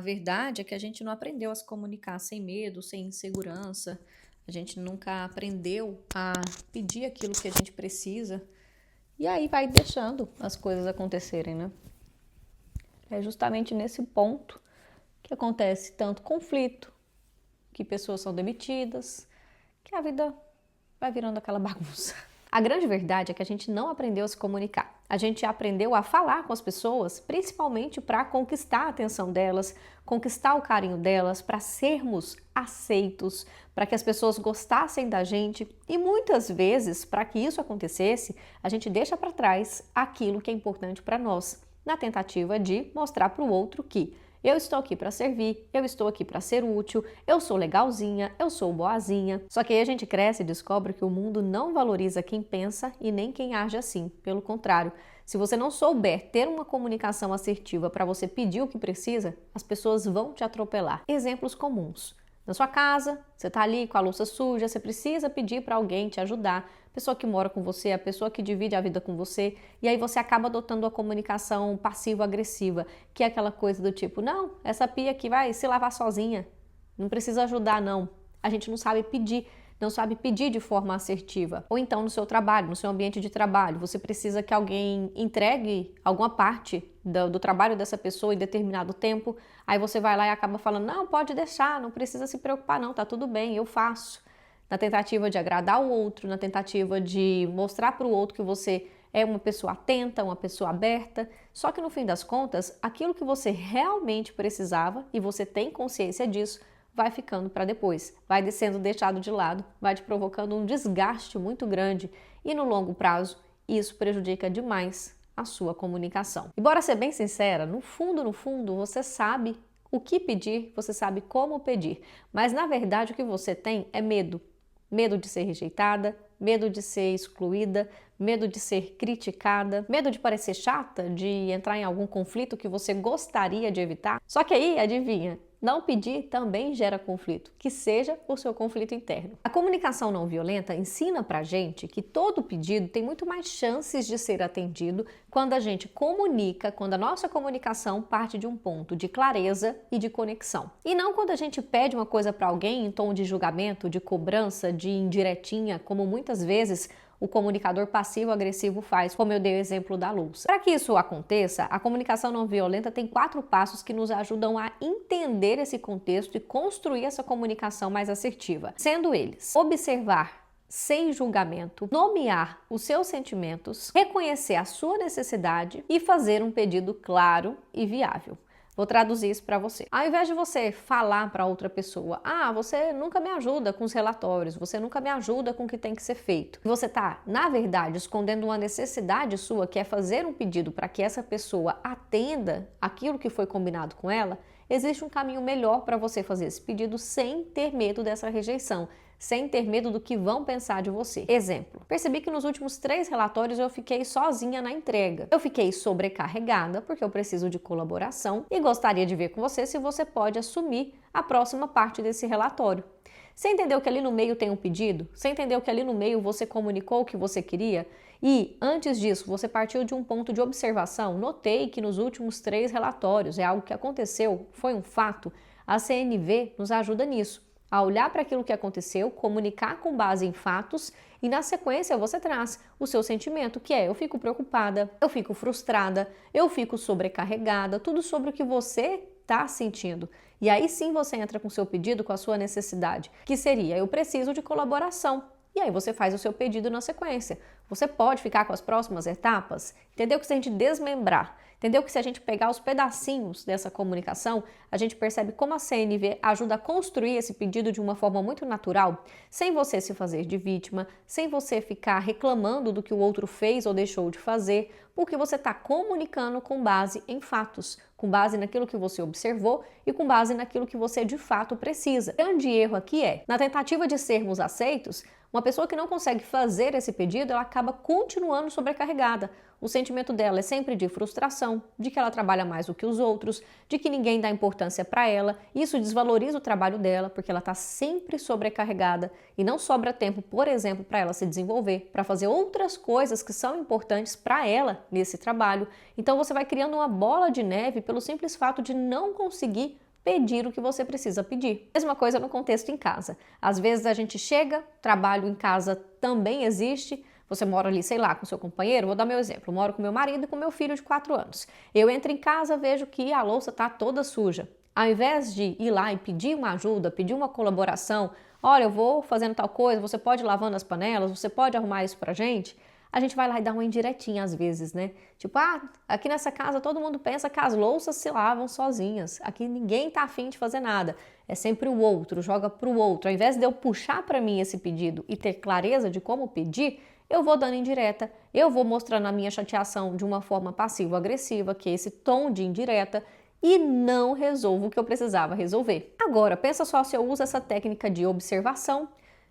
verdade é que a gente não aprendeu a se comunicar sem medo, sem insegurança. A gente nunca aprendeu a pedir aquilo que a gente precisa. E aí vai deixando as coisas acontecerem, né? É justamente nesse ponto que acontece tanto conflito, que pessoas são demitidas, que a vida vai virando aquela bagunça. A grande verdade é que a gente não aprendeu a se comunicar. A gente aprendeu a falar com as pessoas, principalmente para conquistar a atenção delas, conquistar o carinho delas, para sermos aceitos, para que as pessoas gostassem da gente. E muitas vezes, para que isso acontecesse, a gente deixa para trás aquilo que é importante para nós, na tentativa de mostrar para o outro que eu estou aqui para servir, eu estou aqui para ser útil, eu sou legalzinha, eu sou boazinha. Só que aí a gente cresce e descobre que o mundo não valoriza quem pensa e nem quem age assim. Pelo contrário, se você não souber ter uma comunicação assertiva para você pedir o que precisa, as pessoas vão te atropelar. Exemplos comuns. Na sua casa, você está ali com a louça suja, você precisa pedir para alguém te ajudar, a pessoa que mora com você, a pessoa que divide a vida com você, e aí você acaba adotando a comunicação passivo-agressiva, que é aquela coisa do tipo, não, essa pia aqui vai se lavar sozinha, não precisa ajudar não. A gente não sabe pedir. Não sabe pedir de forma assertiva. Ou então no seu trabalho, no seu ambiente de trabalho, você precisa que alguém entregue alguma parte do trabalho dessa pessoa em determinado tempo, aí você vai lá e acaba falando, não, pode deixar, não precisa se preocupar não, tá tudo bem, eu faço. Na tentativa de agradar o outro, na tentativa de mostrar para o outro que você é uma pessoa atenta, uma pessoa aberta, só que no fim das contas, aquilo que você realmente precisava, e você tem consciência disso, vai ficando para depois, vai sendo deixado de lado, vai te provocando um desgaste muito grande e no longo prazo isso prejudica demais a sua comunicação. E bora ser bem sincera, no fundo, você sabe o que pedir, você sabe como pedir, mas na verdade o que você tem é medo. Medo de ser rejeitada, medo de ser excluída, medo de ser criticada, medo de parecer chata, de entrar em algum conflito que você gostaria de evitar. Só que aí, adivinha, não pedir também gera conflito, que seja o seu conflito interno. A comunicação não violenta ensina pra gente que todo pedido tem muito mais chances de ser atendido quando a gente comunica, quando a nossa comunicação parte de um ponto de clareza e de conexão. E não quando a gente pede uma coisa para alguém em tom de julgamento, de cobrança, de indiretinha, como muitas vezes o comunicador passivo-agressivo faz, como eu dei o exemplo da louça. Para que isso aconteça, a comunicação não violenta tem 4 passos que nos ajudam a entender esse contexto e construir essa comunicação mais assertiva. Sendo eles: observar sem julgamento, nomear os seus sentimentos, reconhecer a sua necessidade e fazer um pedido claro e viável. Vou traduzir isso para você. Ao invés de você falar para outra pessoa, você nunca me ajuda com os relatórios, você nunca me ajuda com o que tem que ser feito. Você está, na verdade, escondendo uma necessidade sua, que é fazer um pedido para que essa pessoa atenda aquilo que foi combinado com ela. Existe um caminho melhor para você fazer esse pedido sem ter medo dessa rejeição, sem ter medo do que vão pensar de você. Exemplo, percebi que nos últimos 3 relatórios eu fiquei sozinha na entrega. Eu fiquei sobrecarregada porque eu preciso de colaboração e gostaria de ver com você se você pode assumir a próxima parte desse relatório. Você entendeu que ali no meio tem um pedido? Você entendeu que ali no meio você comunicou o que você queria? E, antes disso, você partiu de um ponto de observação? Notei que nos últimos 3 relatórios, é algo que aconteceu, foi um fato. A CNV nos ajuda nisso, a olhar para aquilo que aconteceu, comunicar com base em fatos e, na sequência, você traz o seu sentimento, que é: eu fico preocupada, eu fico frustrada, eu fico sobrecarregada, tudo sobre o que você está sentindo. E aí sim você entra com o seu pedido, com a sua necessidade, que seria: eu preciso de colaboração. E aí você faz o seu pedido na sequência. Você pode ficar com as próximas etapas? Entendeu que se a gente desmembrar, entendeu que se a gente pegar os pedacinhos dessa comunicação, a gente percebe como a CNV ajuda a construir esse pedido de uma forma muito natural, sem você se fazer de vítima, sem você ficar reclamando do que o outro fez ou deixou de fazer, porque você está comunicando com base em fatos, com base naquilo que você observou e com base naquilo que você de fato precisa. O grande erro aqui é, na tentativa de sermos aceitos, uma pessoa que não consegue fazer esse pedido, ela acaba continuando sobrecarregada. O sentimento dela é sempre de frustração, de que ela trabalha mais do que os outros, de que ninguém dá importância para ela. Isso desvaloriza o trabalho dela, porque ela está sempre sobrecarregada e não sobra tempo, por exemplo, para ela se desenvolver, para fazer outras coisas que são importantes para ela nesse trabalho. Então você vai criando uma bola de neve pelo simples fato de não conseguir pedir o que você precisa pedir. Mesma coisa no contexto em casa. Às vezes a gente chega, trabalho em casa também existe, você mora ali, sei lá, com seu companheiro, vou dar meu exemplo, eu moro com meu marido e com meu filho de 4 anos. Eu entro em casa, vejo que a louça está toda suja. Ao invés de ir lá e pedir uma ajuda, pedir uma colaboração, olha, eu vou fazendo tal coisa, você pode ir lavando as panelas, você pode arrumar isso pra gente, a gente vai lá e dá uma indiretinha às vezes, né? Tipo, aqui nessa casa todo mundo pensa que as louças se lavam sozinhas, aqui ninguém tá afim de fazer nada, é sempre o outro, joga pro outro. Ao invés de eu puxar para mim esse pedido e ter clareza de como pedir, eu vou dando indireta, eu vou mostrando a minha chateação de uma forma passivo-agressiva, que é esse tom de indireta, e não resolvo o que eu precisava resolver. Agora, pensa só se eu uso essa técnica de observação,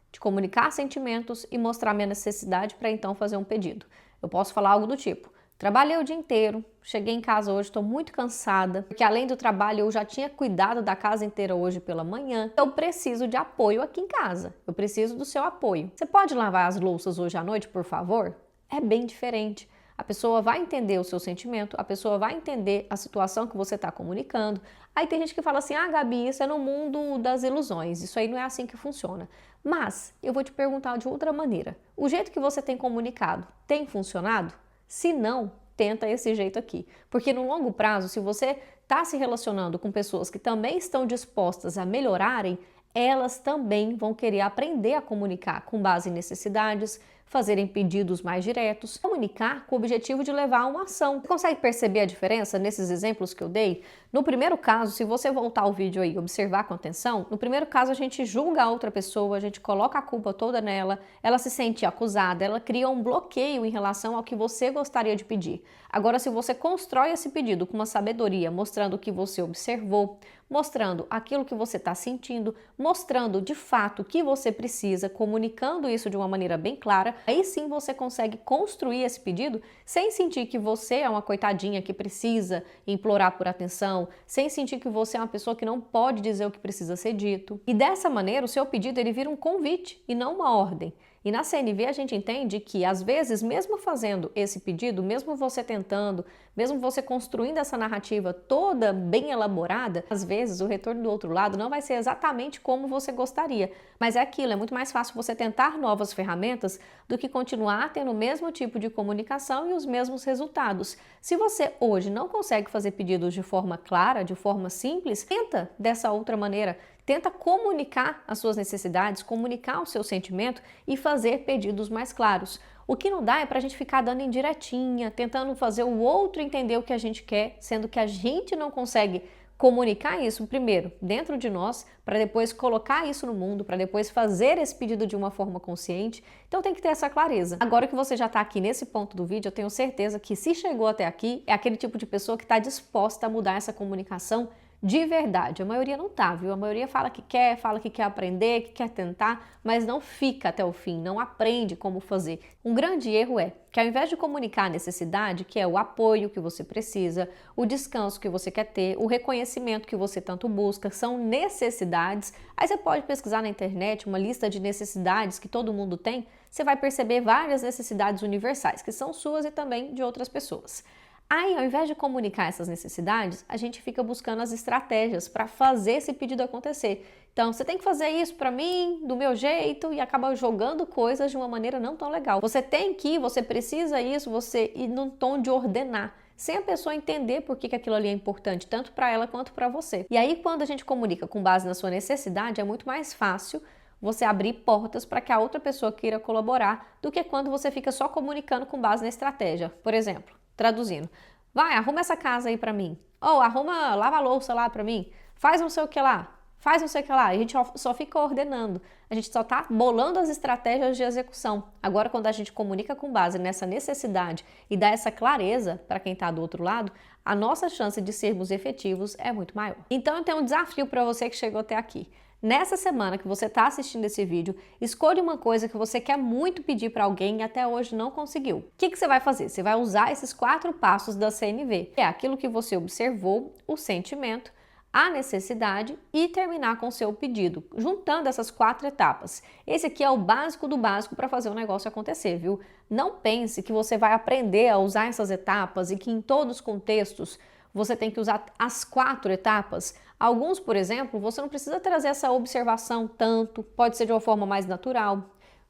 de comunicar sentimentos e mostrar minha necessidade para então fazer um pedido. Eu posso falar algo do tipo: trabalhei o dia inteiro, cheguei em casa hoje, estou muito cansada, porque além do trabalho eu já tinha cuidado da casa inteira hoje pela manhã, eu preciso de apoio aqui em casa, eu preciso do seu apoio. Você pode lavar as louças hoje à noite, por favor? É bem diferente. A pessoa vai entender o seu sentimento, a pessoa vai entender a situação que você está comunicando. Aí tem gente que fala assim: Gabi, isso é no mundo das ilusões, isso aí não é assim que funciona. Mas eu vou te perguntar de outra maneira. O jeito que você tem comunicado tem funcionado? Se não, tenta esse jeito aqui. Porque no longo prazo, se você está se relacionando com pessoas que também estão dispostas a melhorarem, elas também vão querer aprender a comunicar com base em necessidades, fazerem pedidos mais diretos, comunicar com o objetivo de levar a uma ação. Você consegue perceber a diferença nesses exemplos que eu dei? No primeiro caso, se você voltar o vídeo aí e observar com atenção, no primeiro caso a gente julga a outra pessoa, a gente coloca a culpa toda nela, ela se sente acusada, ela cria um bloqueio em relação ao que você gostaria de pedir. Agora, se você constrói esse pedido com uma sabedoria, mostrando o que você observou, mostrando aquilo que você está sentindo, mostrando de fato o que você precisa, comunicando isso de uma maneira bem clara, aí sim você consegue construir esse pedido sem sentir que você é uma coitadinha que precisa implorar por atenção, sem sentir que você é uma pessoa que não pode dizer o que precisa ser dito. E dessa maneira o seu pedido ele vira um convite e não uma ordem. E na CNV a gente entende que, às vezes, mesmo fazendo esse pedido, mesmo você tentando, mesmo você construindo essa narrativa toda bem elaborada, às vezes o retorno do outro lado não vai ser exatamente como você gostaria. Mas é aquilo, é muito mais fácil você tentar novas ferramentas do que continuar tendo o mesmo tipo de comunicação e os mesmos resultados. Se você hoje não consegue fazer pedidos de forma clara, de forma simples, tenta dessa outra maneira. Tenta comunicar as suas necessidades, comunicar o seu sentimento e fazer pedidos mais claros. O que não dá é para a gente ficar dando indiretinha, tentando fazer o outro entender o que a gente quer, sendo que a gente não consegue comunicar isso primeiro dentro de nós, para depois colocar isso no mundo, para depois fazer esse pedido de uma forma consciente. Então tem que ter essa clareza. Agora que você já está aqui nesse ponto do vídeo, eu tenho certeza que se chegou até aqui, é aquele tipo de pessoa que está disposta a mudar essa comunicação de verdade. A maioria não tá, viu? A maioria fala que quer aprender, que quer tentar, mas não fica até o fim, não aprende como fazer. Um grande erro é que ao invés de comunicar a necessidade, que é o apoio que você precisa, o descanso que você quer ter, o reconhecimento que você tanto busca, são necessidades. Aí você pode pesquisar na internet uma lista de necessidades que todo mundo tem, você vai perceber várias necessidades universais, que são suas e também de outras pessoas. Aí, ao invés de comunicar essas necessidades, a gente fica buscando as estratégias para fazer esse pedido acontecer. Então, você tem que fazer isso para mim, do meu jeito, e acaba jogando coisas de uma maneira não tão legal. Você tem que, você precisa isso, você ir num tom de ordenar, sem a pessoa entender por que aquilo ali é importante, tanto para ela quanto para você. E aí, quando a gente comunica com base na sua necessidade, é muito mais fácil você abrir portas para que a outra pessoa queira colaborar do que quando você fica só comunicando com base na estratégia. Por exemplo, traduzindo: vai, arruma essa casa aí pra mim. Ou arruma, lava a louça lá pra mim. Faz não sei o que lá. Faz não sei o que lá. A gente só fica ordenando. A gente só tá bolando as estratégias de execução. Agora, quando a gente comunica com base nessa necessidade e dá essa clareza para quem tá do outro lado, a nossa chance de sermos efetivos é muito maior. Então, eu tenho um desafio para você que chegou até aqui. Nessa semana que você está assistindo esse vídeo, escolha uma coisa que você quer muito pedir para alguém e até hoje não conseguiu. O que você vai fazer? Você vai usar esses 4 passos da CNV. É aquilo que você observou, o sentimento, a necessidade e terminar com o seu pedido, juntando essas 4 etapas. Esse aqui é o básico do básico para fazer o negócio acontecer, viu? Não pense que você vai aprender a usar essas etapas e que em todos os contextos você tem que usar as 4 etapas? Alguns, por exemplo, você não precisa trazer essa observação tanto, pode ser de uma forma mais natural.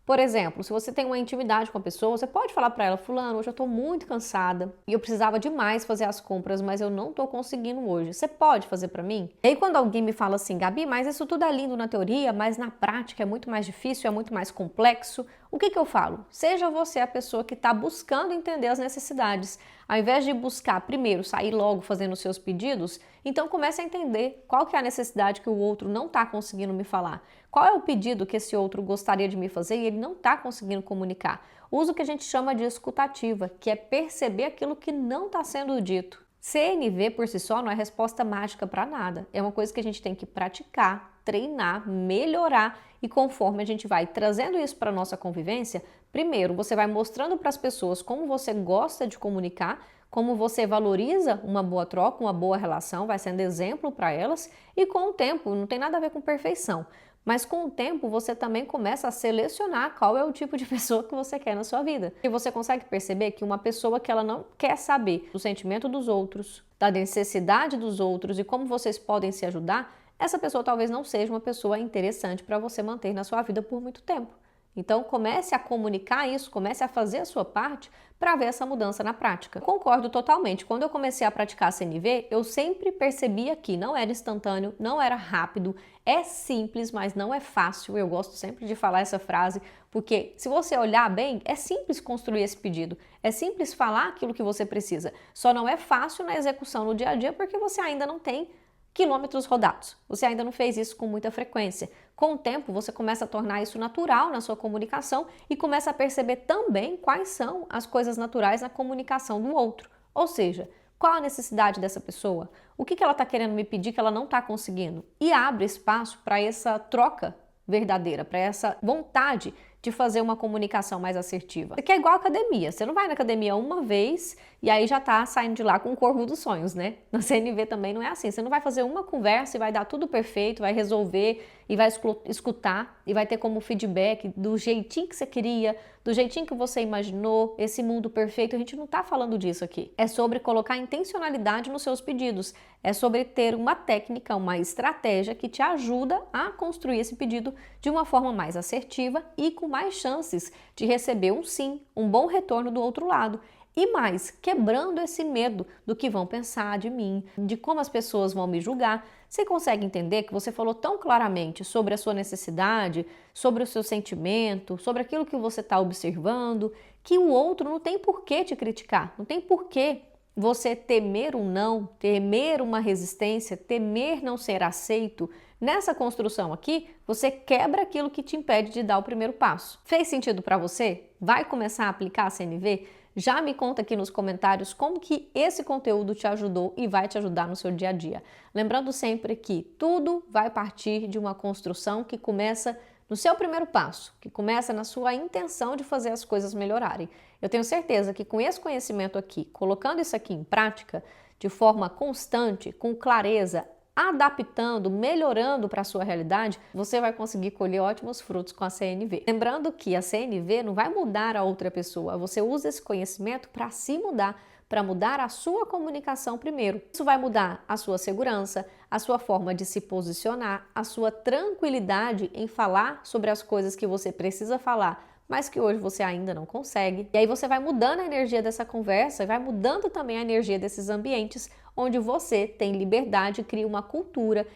Por exemplo, se você tem uma intimidade com a pessoa, você pode falar para ela: fulano, hoje eu estou muito cansada e eu precisava demais fazer as compras, mas eu não estou conseguindo hoje. Você pode fazer para mim? E aí quando alguém me fala assim: Gabi, mas isso tudo é lindo na teoria, mas na prática é muito mais difícil, é muito mais complexo. O que eu falo? Seja você a pessoa que está buscando entender as necessidades. Ao invés de buscar primeiro sair logo fazendo os seus pedidos, então comece a entender qual que é a necessidade que o outro não está conseguindo me falar. Qual é o pedido que esse outro gostaria de me fazer e ele não está conseguindo comunicar? Usa o que a gente chama de escutativa, que é perceber aquilo que não está sendo dito. CNV por si só não é resposta mágica para nada. É uma coisa que a gente tem que praticar, treinar, melhorar, e conforme a gente vai trazendo isso para a nossa convivência, primeiro você vai mostrando para as pessoas como você gosta de comunicar, como você valoriza uma boa troca, uma boa relação, vai sendo exemplo para elas, e com o tempo, não tem nada a ver com perfeição, mas com o tempo você também começa a selecionar qual é o tipo de pessoa que você quer na sua vida. E você consegue perceber que uma pessoa que ela não quer saber do sentimento dos outros, da necessidade dos outros e como vocês podem se ajudar, essa pessoa talvez não seja uma pessoa interessante para você manter na sua vida por muito tempo. Então comece a comunicar isso, comece a fazer a sua parte para ver essa mudança na prática. Concordo totalmente. Quando eu comecei a praticar CNV, eu sempre percebia que não era instantâneo, não era rápido, é simples, mas não é fácil. Eu gosto sempre de falar essa frase, porque se você olhar bem, é simples construir esse pedido, é simples falar aquilo que você precisa. Só não é fácil na execução no dia a dia porque você ainda não tem quilômetros rodados. Você ainda não fez isso com muita frequência. Com o tempo, você começa a tornar isso natural na sua comunicação e começa a perceber também quais são as coisas naturais na comunicação do outro. Ou seja, qual a necessidade dessa pessoa? O que ela está querendo me pedir que ela não está conseguindo? E abre espaço para essa troca verdadeira, para essa vontade de fazer uma comunicação mais assertiva. Isso aqui é igual à academia. Você não vai na academia uma vez e aí já tá saindo de lá com o corpo dos sonhos, né? Na CNV também não é assim. Você não vai fazer uma conversa e vai dar tudo perfeito, vai resolver e vai escutar e vai ter como feedback do jeitinho que você queria, do jeitinho que você imaginou, esse mundo perfeito. A gente não tá falando disso aqui. É sobre colocar intencionalidade nos seus pedidos. É sobre ter uma técnica, uma estratégia que te ajuda a construir esse pedido de uma forma mais assertiva e com mais chances de receber um sim, um bom retorno do outro lado. E mais, quebrando esse medo do que vão pensar de mim, de como as pessoas vão me julgar. Você consegue entender que você falou tão claramente sobre a sua necessidade, sobre o seu sentimento, sobre aquilo que você está observando, que o outro não tem por que te criticar, não tem por que você temer um não, temer uma resistência, temer não ser aceito. Nessa construção aqui, você quebra aquilo que te impede de dar o primeiro passo. Fez sentido para você? Vai começar a aplicar a CNV? Já me conta aqui nos comentários como que esse conteúdo te ajudou e vai te ajudar no seu dia a dia. Lembrando sempre que tudo vai partir de uma construção que começa no seu primeiro passo, que começa na sua intenção de fazer as coisas melhorarem. Eu tenho certeza que com esse conhecimento aqui, colocando isso aqui em prática, de forma constante, com clareza, adaptando, melhorando para a sua realidade, você vai conseguir colher ótimos frutos com a CNV. Lembrando que a CNV não vai mudar a outra pessoa, você usa esse conhecimento para se mudar, para mudar a sua comunicação primeiro. Isso vai mudar a sua segurança, a sua forma de se posicionar, a sua tranquilidade em falar sobre as coisas que você precisa falar, mas que hoje você ainda não consegue. E aí você vai mudando a energia dessa conversa e vai mudando também a energia desses ambientes onde você tem liberdade, cria uma cultura,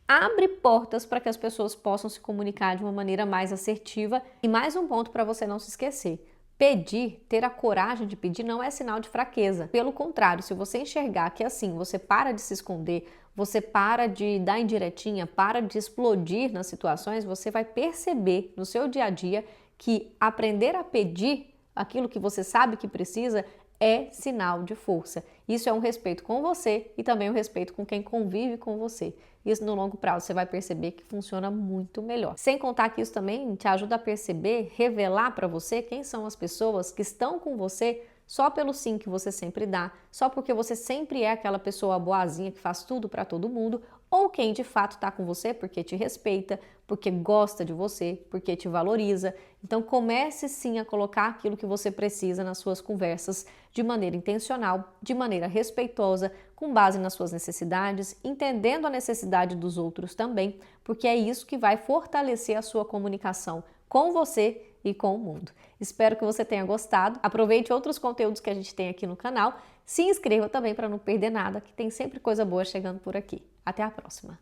abre portas para que as pessoas possam se comunicar de uma maneira mais assertiva. E mais um ponto para você não se esquecer. Pedir, ter a coragem de pedir não é sinal de fraqueza. Pelo contrário, se você enxergar que assim, você para de se esconder, você para de dar indiretinha, para de explodir nas situações, você vai perceber no seu dia a dia que aprender a pedir aquilo que você sabe que precisa é sinal de força. Isso é um respeito com você e também um respeito com quem convive com você. Isso no longo prazo você vai perceber que funciona muito melhor. Sem contar que isso também te ajuda a perceber, revelar para você quem são as pessoas que estão com você só pelo sim que você sempre dá, só porque você sempre é aquela pessoa boazinha que faz tudo para todo mundo, ou quem de fato está com você porque te respeita, porque gosta de você, porque te valoriza. Então comece sim a colocar aquilo que você precisa nas suas conversas de maneira intencional, de maneira respeitosa, com base nas suas necessidades, entendendo a necessidade dos outros também, porque é isso que vai fortalecer a sua comunicação com você e com o mundo. Espero que você tenha gostado. Aproveite outros conteúdos que a gente tem aqui no canal. Se inscreva também para não perder nada, que tem sempre coisa boa chegando por aqui. Até a próxima!